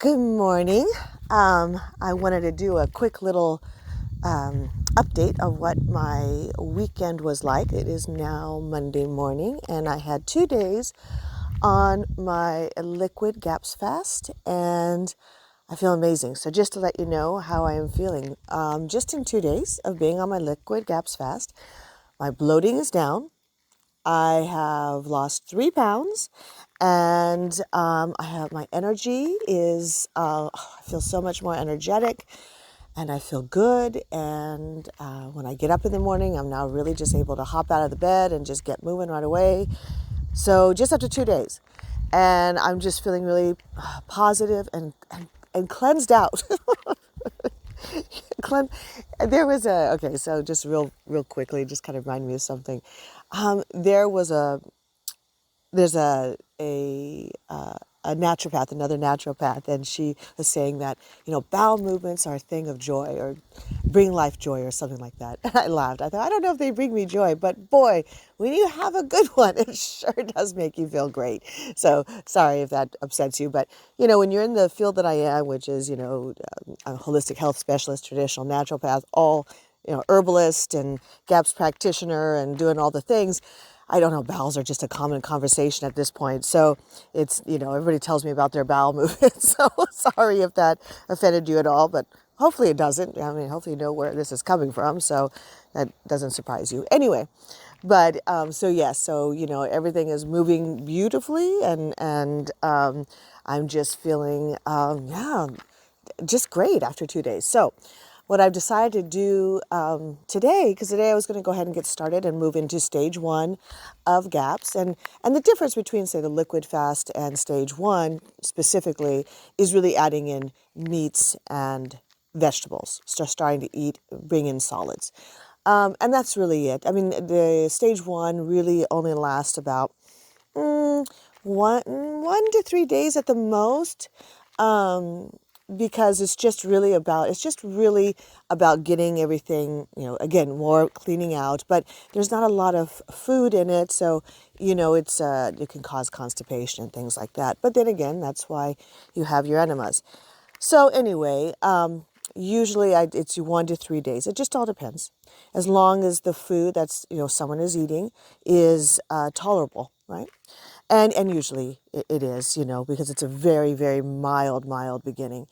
Good morning. I wanted to do a quick little update of what my weekend was like. It is now Monday morning, and I had 2 days on my liquid GAPS fast, and I feel amazing. So just to let you know how I am feeling, just in 2 days of being on my liquid GAPS fast, my bloating is down. I have lost 3 pounds, and I have my energy is. I feel so much more energetic, and I feel good. And when I get up in the morning, I'm now really just able to hop out of the bed and just get moving right away. So just after 2 days, and I'm just feeling really positive and cleansed out. Clem, there was a okay. So just real quickly, just kind of remind me of something. There's a naturopath, another naturopath, and she was saying that bowel movements are a thing of joy or bring life joy or something like that. And I laughed. I thought I don't know if they bring me joy, but boy, when you have a good one, it sure does make you feel great. So sorry if that upsets you, but when you're in the field that I am, which is a holistic health specialist, traditional naturopath, all herbalist and GAPS practitioner and doing all the things. I don't know, bowels are just a common conversation at this point. So it's, everybody tells me about their bowel movements. So sorry if that offended you at all, but hopefully it doesn't. I mean, hopefully you know where this is coming from. So that doesn't surprise you. Anyway, but so yes, so, everything is moving beautifully and I'm just feeling, just great after 2 days. So what I've decided to do today, because today I was going to go ahead and get started and move into stage 1 of GAPS. And the difference between, say, the liquid fast and stage 1 specifically is really adding in meats and vegetables, starting to bring in solids. And that's really it. I mean, the stage 1 really only lasts about 1 to 3 days at the most. Because it's just really about getting everything, again, more cleaning out, but there's not a lot of food in it. So, it can cause constipation and things like that. But then again, that's why you have your enemas. So anyway, usually it's 1 to 3 days. It just all depends. As long as the food that's, someone is eating is tolerable, right? And usually it is, because it's a very, very mild beginning.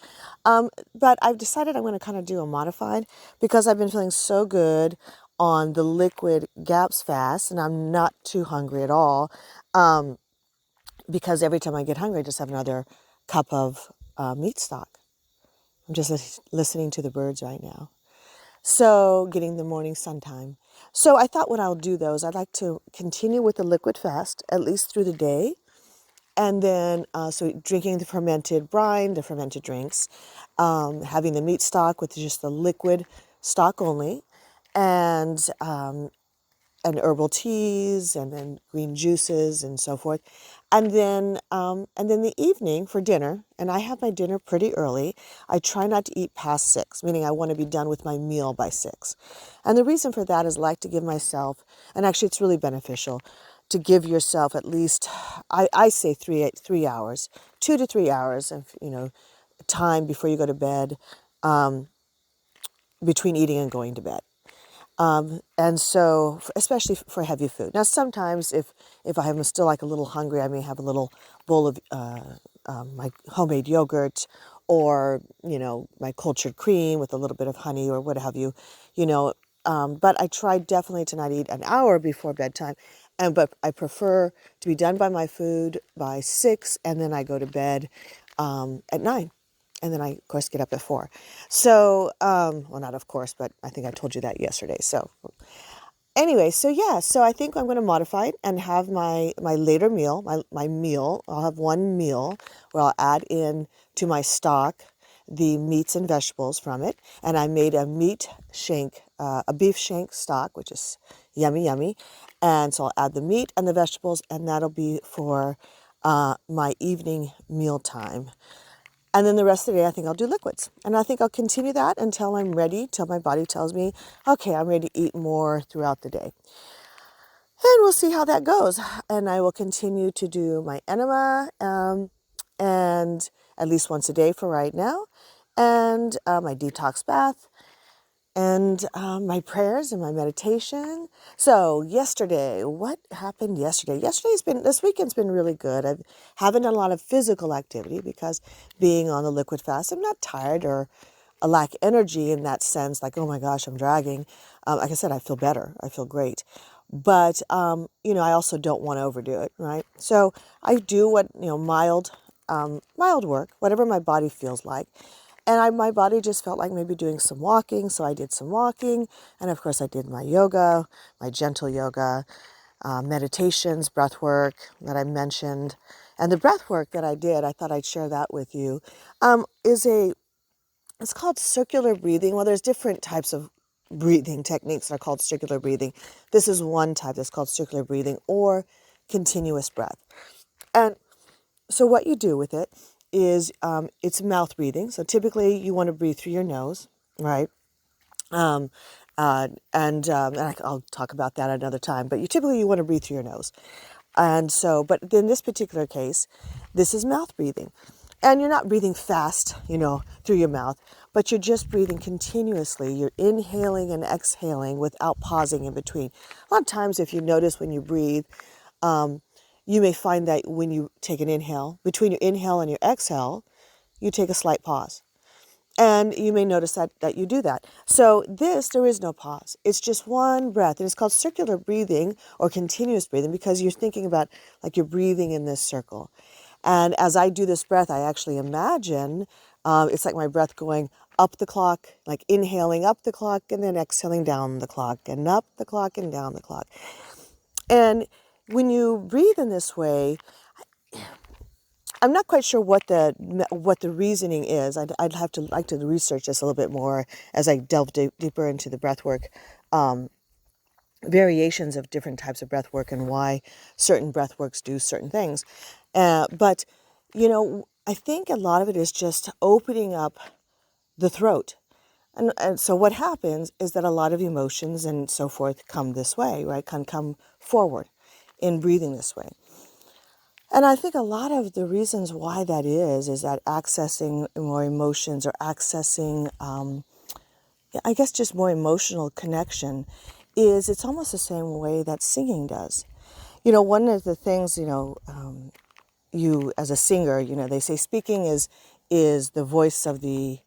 But I've decided I'm going to kind of do a modified because I've been feeling so good on the liquid GAPS fast, and I'm not too hungry at all. Because every time I get hungry, I just have another cup of meat stock. I'm just listening to the birds right now. So getting the morning sun time. So I thought what I'll do though is I'd like to continue with the liquid fast, at least through the day. And then, so drinking the fermented brine, the fermented drinks, having the meat stock with just the liquid stock only, and herbal teas, and then green juices, and so forth, and then the evening for dinner. And I have my dinner pretty early. I try not to eat past 6, meaning I want to be done with my meal by 6. And the reason for that is I like to give myself, and actually it's really beneficial to give yourself at least, I say 3 hours, 2 to 3 hours of time before you go to bed, between eating and going to bed. And so, especially for heavy food. Now, sometimes if I am still like a little hungry, I may have a little bowl of my homemade yogurt, or my cultured cream with a little bit of honey or what have you, But I try definitely to not eat an hour before bedtime, but I prefer to be done by my food by 6, and then I go to bed at 9. And then I, of course, get up at 4. So, well, not of course, but I think I told you that yesterday. So anyway, so yeah, so I think I'm going to modify it and have my later meal, my meal. I'll have one meal where I'll add in to my stock the meats and vegetables from it. And I made a beef shank stock, which is yummy, yummy. And so I'll add the meat and the vegetables, and that'll be for my evening meal time. And then the rest of the day, I think I'll do liquids. And I think I'll continue that until I'm ready, till my body tells me, okay, I'm ready to eat more throughout the day. And we'll see how that goes. And I will continue to do my enema. And at least once a day for right now, and my detox bath, and my prayers and my meditation. So yesterday, what happened yesterday? This weekend's been really good. I haven't done a lot of physical activity because being on the liquid fast, I'm not tired or I lack energy in that sense, like, oh my gosh, I'm dragging. Like I said, I feel better. I feel great. But, I also don't want to overdo it, right? So I do what, mild work, whatever my body feels like. And my body just felt like maybe doing some walking. So I did some walking. And of course, I did my yoga, my gentle yoga, meditations, breath work that I mentioned. And the breath work that I did, I thought I'd share that with you, it's called circular breathing. Well, there's different types of breathing techniques that are called circular breathing. This is one type that's called circular breathing or continuous breath. And so what you do with it is it's mouth breathing. So typically you want to breathe through your nose, right? I'll talk about that another time. But you want to breathe through your nose. And so, but in this particular case, this is mouth breathing. And you're not breathing fast, through your mouth, but you're just breathing continuously. You're inhaling and exhaling without pausing in between. A lot of times, if you notice when you breathe, you may find that when you take an inhale, between your inhale and your exhale, you take a slight pause. And you may notice that you do that. So there is no pause. It's just one breath. And it's called circular breathing or continuous breathing because you're thinking about like you're breathing in this circle. And as I do this breath, I actually imagine it's like my breath going up the clock, like inhaling up the clock and then exhaling down the clock and up the clock and down the clock. And when you breathe in this way, I'm not quite sure what the reasoning is. I'd like to research this a little bit more as I delve deeper into the breathwork variations of different types of breath work and why certain breath works do certain things. But, I think a lot of it is just opening up the throat. And so what happens is that a lot of emotions and so forth come this way, right? Can come forward in breathing this way. And I think a lot of the reasons why that is that accessing more emotions or accessing, I guess, just more emotional connection it's almost the same way that singing does. One of the things, you as a singer, they say speaking is the voice of the,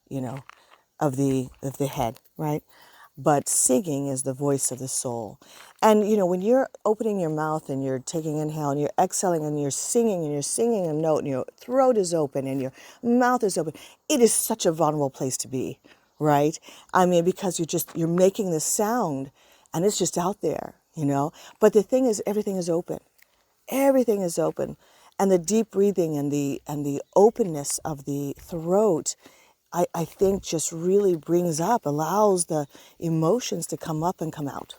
of the head, right? But singing is the voice of the soul. And, when you're opening your mouth and you're taking inhale and you're exhaling and you're singing a note and your throat is open and your mouth is open, it is such a vulnerable place to be, right? I mean, because you're making this sound and it's just out there, But the thing is, everything is open. Everything is open. And the deep breathing and the openness of the throat, I think just really allows the emotions to come up and come out.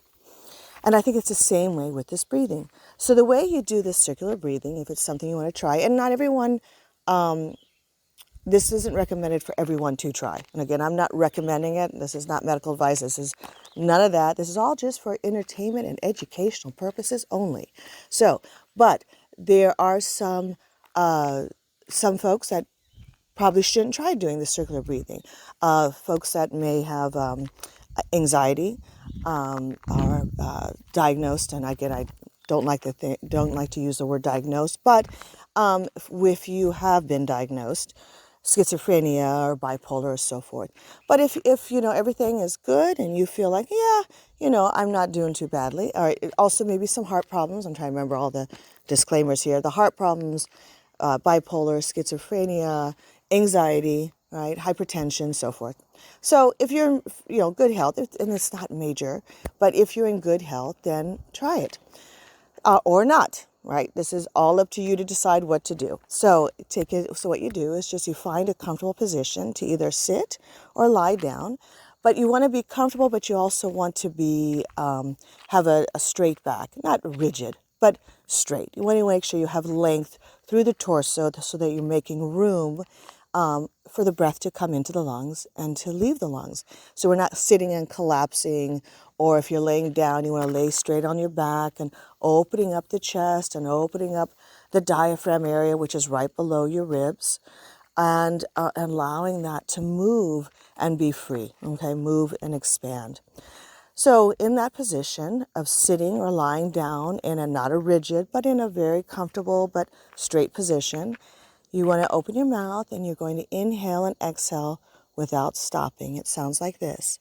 And I think it's the same way with this breathing. So the way you do this circular breathing, if it's something you want to try, and not everyone, this isn't recommended for everyone to try. And again, I'm not recommending it. This is not medical advice. This is none of that. This is all just for entertainment and educational purposes only. So, but there are some folks that probably shouldn't try doing the circular breathing. Folks that may have anxiety are diagnosed, and again, I don't like to use the word diagnosed, but if you have been diagnosed, schizophrenia or bipolar or so forth. But if everything is good and you feel like, I'm not doing too badly. All right, also maybe some heart problems. I'm trying to remember all the disclaimers here. The heart problems, bipolar, schizophrenia, anxiety, right, hypertension, so forth. So if you're in good health, and it's not major, but if you're in good health, then try it. Or not, right? This is all up to you to decide what to do. So what you do is just you find a comfortable position to either sit or lie down. But you want to be comfortable, but you also want to be have a straight back, not rigid, but straight. You want to make sure you have length through the torso so that you're making room for the breath to come into the lungs and to leave the lungs. So we're not sitting and collapsing, or if you're laying down, you want to lay straight on your back and opening up the chest and opening up the diaphragm area, which is right below your ribs. and allowing that to move and be free, okay? Move and expand. So in that position of sitting or lying down in a not a rigid, but in a very comfortable but straight position, you want to open your mouth and you're going to inhale and exhale without stopping. It sounds like this.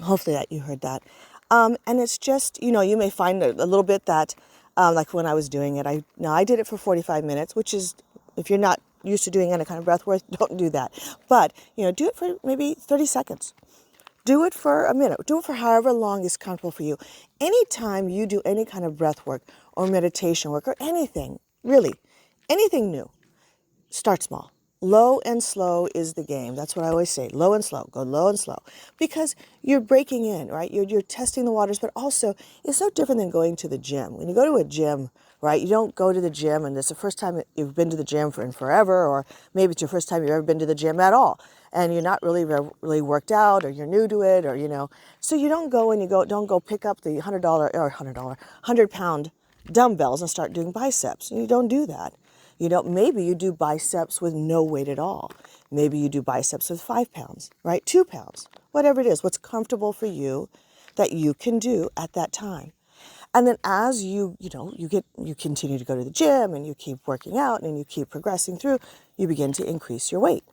Hopefully that you heard that. And it's just, you may find a little bit that, like when I was doing it, I did it for 45 minutes, which is, if you're not used to doing any kind of breath work, don't do that. But, do it for maybe 30 seconds. Do it for a minute. Do it for however long is comfortable for you. Anytime you do any kind of breath work or meditation work or anything, really, anything new, start small. Low and slow is the game. That's what I always say. Low and slow. Go low and slow. Because you're breaking in, right? You're testing the waters, but also it's no different than going to the gym. When you go to a gym, right, you don't go to the gym and it's the first time you've been to the gym in forever, or maybe it's your first time you've ever been to the gym at all. And you're not really worked out, or you're new to it, or, So you don't go pick up the £100 dumbbells and start doing biceps. You don't do that. Maybe you do biceps with no weight at all. Maybe you do biceps with 5 pounds, right? 2 pounds, whatever it is, what's comfortable for you that you can do at that time. And then as you continue to go to the gym and you keep working out and you keep progressing through, you begin to increase your weight,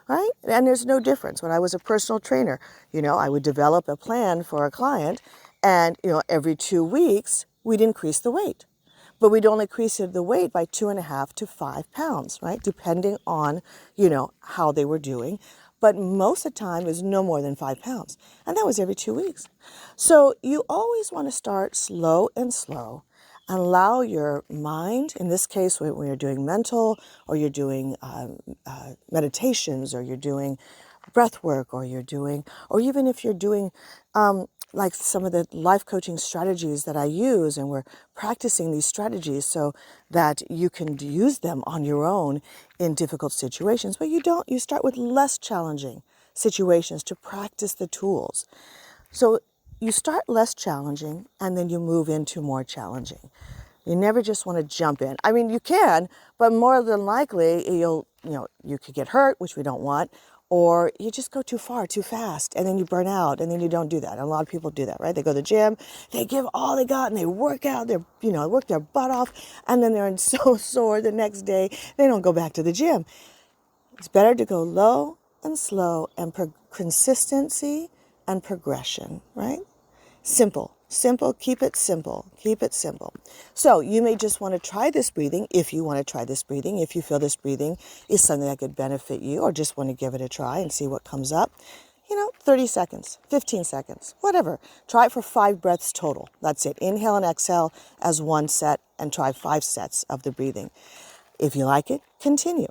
right? And there's no difference. When I was a personal trainer, I would develop a plan for a client and, every 2 weeks we'd increase the weight. But we'd only increase the weight by 2.5 to 5 pounds, right? Depending on, how they were doing. But most of the time it was no more than 5 pounds. And that was every 2 weeks. So you always want to start slow and allow your mind, in this case, when you're doing mental or you're doing meditations or you're doing breath work or even if you're doing like some of the life coaching strategies that I use, and we're practicing these strategies so that you can use them on your own in difficult situations, but you start with less challenging situations to practice the tools. So you start less challenging and then you move into more challenging. You never just want to jump in. I mean, you can, but more than likely you could get hurt, which we don't want, or you just go too far, too fast, and then you burn out, and then you don't do that. And a lot of people do that, right? They go to the gym, they give all they got, and they work out, work their butt off, and then they're so sore the next day, they don't go back to the gym. It's better to go low and slow and consistency and progression, right? Simple, keep it simple. So you may just want to try this breathing if you want to try this breathing, if you feel this breathing is something that could benefit you, or just want to give it a try and see what comes up. 30 seconds, 15 seconds, whatever. Try it for 5 breaths total. That's it. Inhale and exhale as one set and try 5 sets of the breathing. If you like it, continue.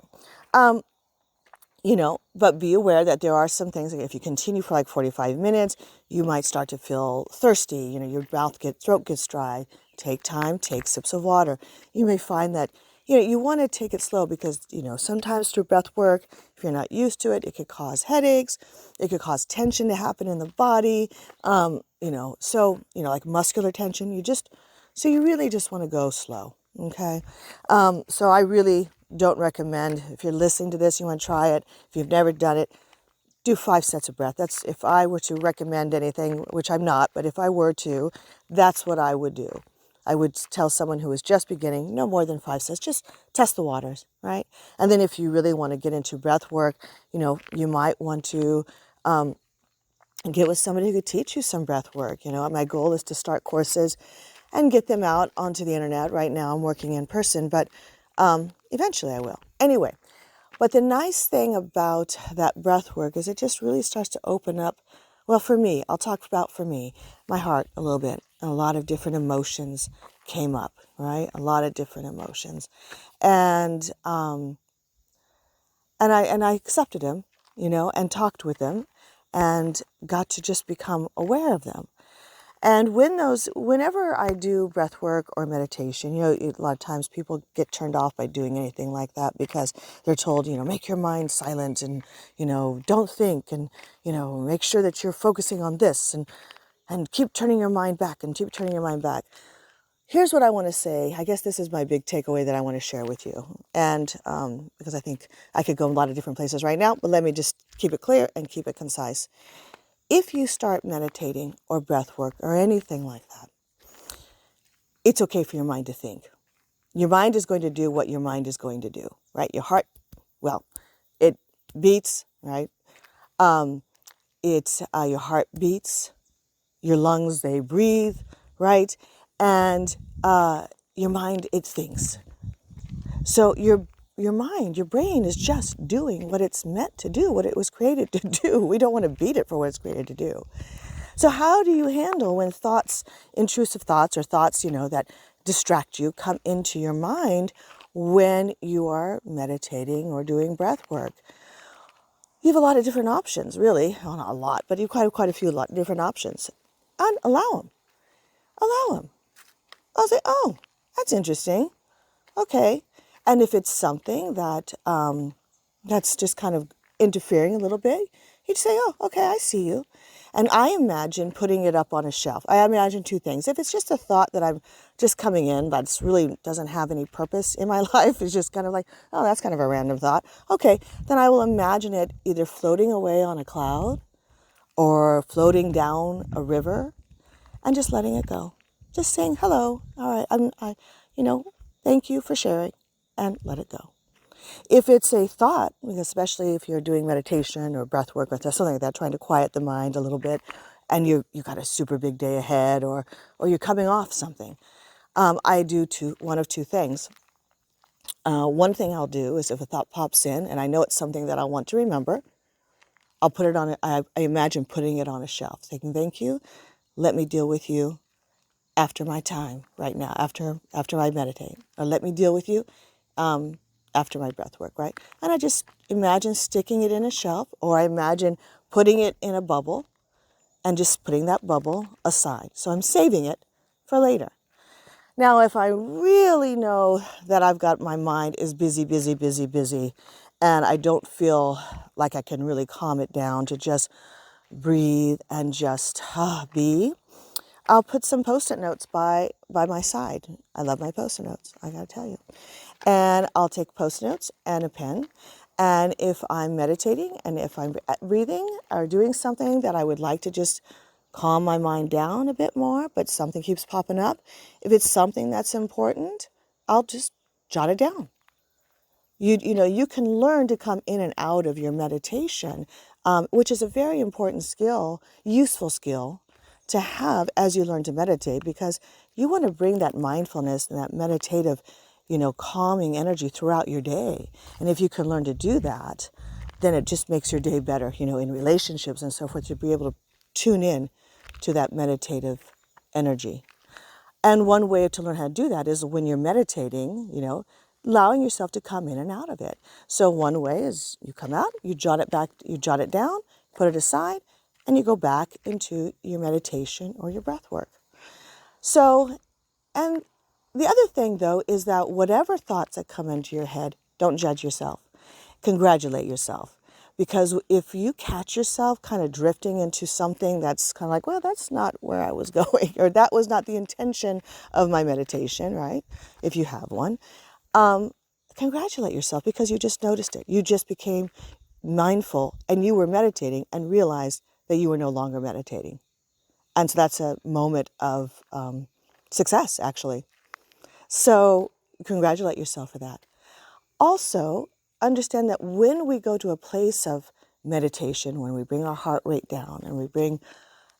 But be aware that there are some things, like if you continue for like 45 minutes, you might start to feel thirsty, your throat gets dry. Take time, take sips of water. You may find that, you want to take it slow because, sometimes through breath work, if you're not used to it, it could cause headaches. It could cause tension to happen in the body. Like muscular tension, so you really just want to go slow. Okay. So I really don't recommend, if you're listening to this, you want to try it. If you've never done it, do 5 sets of breath. That's, if I were to recommend anything, which I'm not, but if I were to, that's what I would do. I would tell someone who is just beginning, no more than 5 sets, just test the waters, right? And then if you really want to get into breath work, you might want to get with somebody who could teach you some breath work. My goal is to start courses and get them out onto the internet. Right now I'm working in person, but eventually I will. Anyway, but the nice thing about that breath work is it just really starts to open up, well, for me, I'll talk about for me, my heart a little bit. A lot of different emotions came up, right? A lot of different emotions. And I accepted them, and talked with them and got to just become aware of them. And whenever I do breath work or meditation, a lot of times people get turned off by doing anything like that because they're told, make your mind silent and, don't think and, make sure that you're focusing on this and keep turning your mind back and keep turning your mind back. Here's what I want to say. I guess this is my big takeaway that I want to share with you. And because I think I could go a lot of different places right now, but let me just keep it clear and keep it concise. If you start meditating or breath work or anything like that, it's okay for your mind to think. Your mind is going to do what your mind is going to do, right? Your heart, well, it beats, right? Your heart beats, your lungs, they breathe, right? And your mind, it thinks. So your mind, your brain is just doing what it's meant to do, what it was created to do. We don't want to beat it for what it's created to do. So how do you handle when intrusive thoughts or thoughts, that distract you come into your mind when you are meditating or doing breath work? You have a lot of different options, really. Well, not a lot, but you have quite a few different options. And allow them. Allow them. I'll say, oh, that's interesting. Okay. And if it's something that that's just kind of interfering a little bit, you'd say, oh, okay, I see you. And I imagine putting it up on a shelf. I imagine two things. If it's just a thought that I'm just coming in, that's really doesn't have any purpose in my life, it's just kind of like, oh, that's kind of a random thought. Okay, then I will imagine it either floating away on a cloud or floating down a river and just letting it go. Just saying, hello, all right, thank you for sharing, and let it go. If it's a thought, especially if you're doing meditation or breath work or something like that, trying to quiet the mind a little bit, and you got a super big day ahead, or you're coming off something, I do one of two things. One thing I'll do is if a thought pops in, and I know it's something that I want to remember, I'll put it on. I imagine putting it on a shelf, saying, "Thank you. Let me deal with you after my time right now, after I meditate, or let me deal with you." After my breath work, right? And I just imagine sticking it in a shelf, or I imagine putting it in a bubble and just putting that bubble aside. So I'm saving it for later. Now, if I really know that my mind is busy, and I don't feel like I can really calm it down to just breathe and just be, I'll put some Post-it notes by my side. I love my Post-it notes, I gotta tell you. And I'll take Post-it notes and a pen. And if I'm meditating and if I'm breathing or doing something that I would like to just calm my mind down a bit more, but something keeps popping up, if it's something that's important, I'll just jot it down. You can learn to come in and out of your meditation, which is a very important skill, useful skill to have as you learn to meditate, because you want to bring that mindfulness and that meditative, calming energy throughout your day. And if you can learn to do that, then it just makes your day better, in relationships and so forth, to be able to tune in to that meditative energy. And one way to learn how to do that is when you're meditating, allowing yourself to come in and out of it. So one way is you come out, you jot it down, put it aside, and you go back into your meditation or your breath work. So, and the other thing though is that whatever thoughts that come into your head, don't judge yourself. Congratulate yourself. Because if you catch yourself kind of drifting into something that's kind of like, well, that's not where I was going, or that was not the intention of my meditation, right? If you have one, congratulate yourself because you just noticed it. You just became mindful and you were meditating and realized that you were no longer meditating. And so that's a moment of success, actually. So congratulate yourself for that. Also, understand that when we go to a place of meditation, when we bring our heart rate down and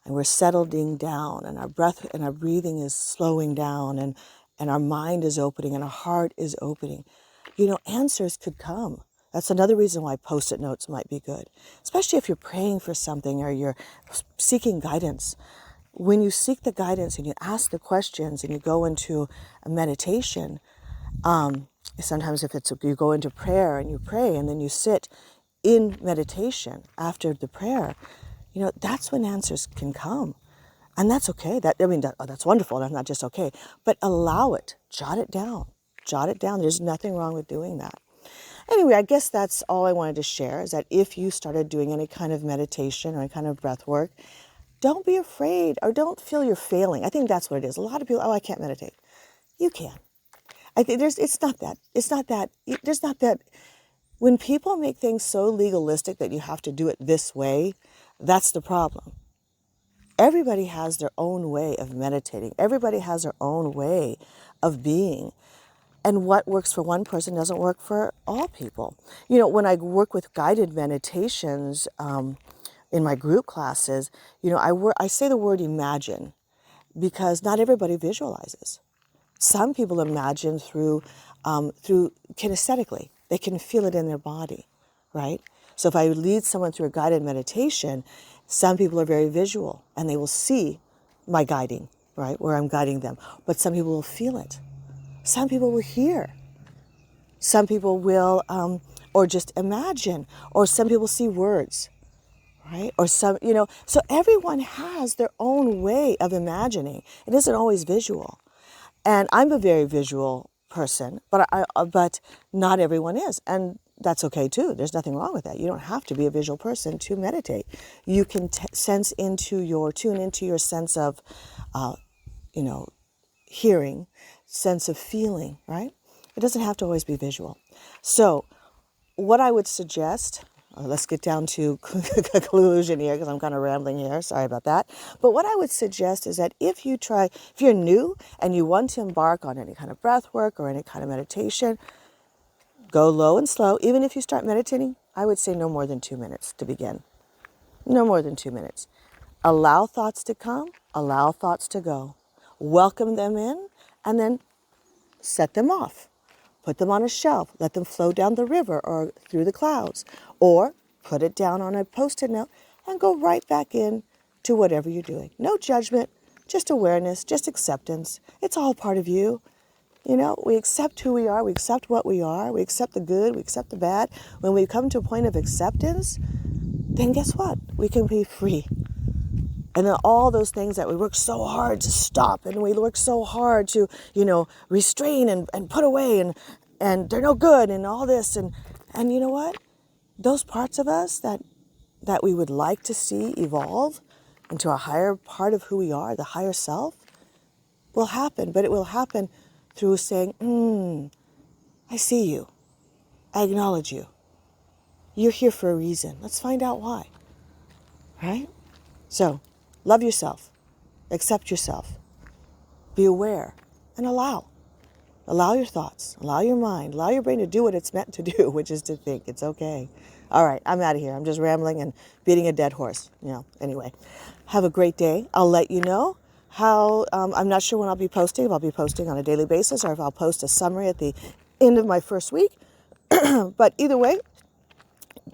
we're settling down and our breath and our breathing is slowing down and our mind is opening and our heart is opening, answers could come. That's another reason why Post-it notes might be good, especially if you're praying for something or you're seeking guidance. When you seek the guidance and you ask the questions and you go into a meditation, sometimes if you go into prayer and you pray and then you sit in meditation after the prayer, that's when answers can come. And that's okay. That's wonderful. That's not just okay. But allow it. Jot it down. Jot it down. There's nothing wrong with doing that. Anyway, I guess that's all I wanted to share, is that if you started doing any kind of meditation or any kind of breath work, don't be afraid or don't feel you're failing. I think that's what it is. A lot of people, I can't meditate. You can. I think it's not that. When people make things so legalistic that you have to do it this way, that's the problem. Everybody has their own way of meditating. Everybody has their own way of being. And what works for one person doesn't work for all people. When I work with guided meditations in my group classes, I say the word imagine, because not everybody visualizes. Some people imagine through kinesthetically. They can feel it in their body, right? So if I lead someone through a guided meditation, some people are very visual and they will see my guiding, right, where I'm guiding them. But some people will feel it. Some people will hear. Some people will, or just imagine, or some people see words, right? Or so everyone has their own way of imagining. It isn't always visual. And I'm a very visual person, but not everyone is. And that's okay too. There's nothing wrong with that. You don't have to be a visual person to meditate. You can tune into your sense of, hearing, sense of feeling, right? It doesn't have to always be visual. So what I would suggest, let's get down to conclusion here because I'm kind of rambling here. Sorry about that. But what I would suggest is that if you're new and you want to embark on any kind of breath work or any kind of meditation, go low and slow. Even if you start meditating, I would say no more than 2 minutes to begin. No more than 2 minutes. Allow thoughts to come, allow thoughts to go. Welcome them in, and then set them off. Put them on a shelf. Let them flow down the river or through the clouds. Or put it down on a Post-it note and go right back in to whatever you're doing. No judgment, just awareness, just acceptance. It's all part of you. We accept who we are. We accept what we are. We accept the good. We accept the bad. When we come to a point of acceptance, then guess what? We can be free. And then all those things that we work so hard to stop and we work so hard to, restrain and put away and they're no good and all this. And you know what? Those parts of us that we would like to see evolve into a higher part of who we are, the higher self, will happen. But it will happen through saying, I see you. I acknowledge you. You're here for a reason. Let's find out why. Right? So, love yourself. Accept yourself. Be aware and allow. Allow your thoughts. Allow your mind. Allow your brain to do what it's meant to do, which is to think. It's okay. All right, I'm out of here. I'm just rambling and beating a dead horse. Anyway, have a great day. I'll let you know how, I'm not sure when I'll be posting. If I'll be posting on a daily basis or if I'll post a summary at the end of my first week. But either way,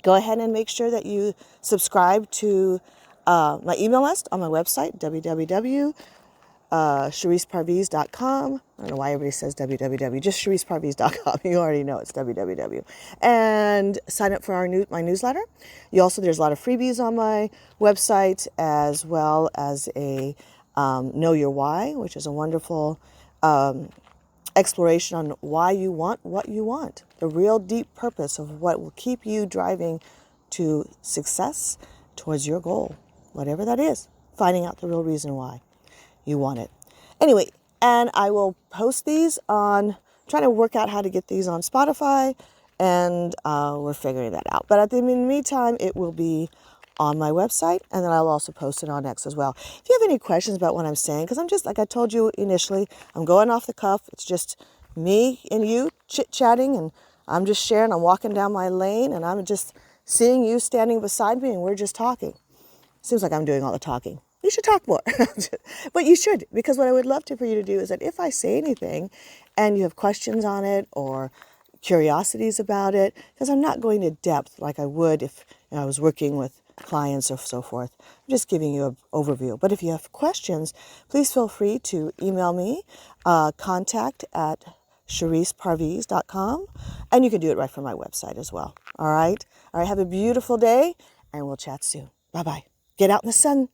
go ahead and make sure that you subscribe to my email list on my website, www.shariceparviz.com. I don't know why everybody says www, just shariceparviz.com. You already know it's www. And sign up for my newsletter. There's a lot of freebies on my website, as well as a Know Your Why, which is a wonderful exploration on why you want what you want, the real deep purpose of what will keep you driving to success towards your goal, whatever that is, finding out the real reason why you want it. Anyway, and I will post these trying to work out how to get these on Spotify, and we're figuring that out. But in the meantime, it will be on my website, and then I'll also post it on X as well. If you have any questions about what I'm saying, because I'm just, like I told you initially, I'm going off the cuff. It's just me and you chit-chatting, and I'm just sharing. I'm walking down my lane, and I'm just seeing you standing beside me, and we're just talking. Seems like I'm doing all the talking. You should talk more. But you should, because what I would love for you to do is that if I say anything and you have questions on it or curiosities about it, because I'm not going to depth like I would if I was working with clients or so forth. I'm just giving you an overview. But if you have questions, please feel free to email me, contact@shariceparviz.com, and you can do it right from my website as well. All right. Have a beautiful day, and we'll chat soon. Bye-bye. Get out in the sun.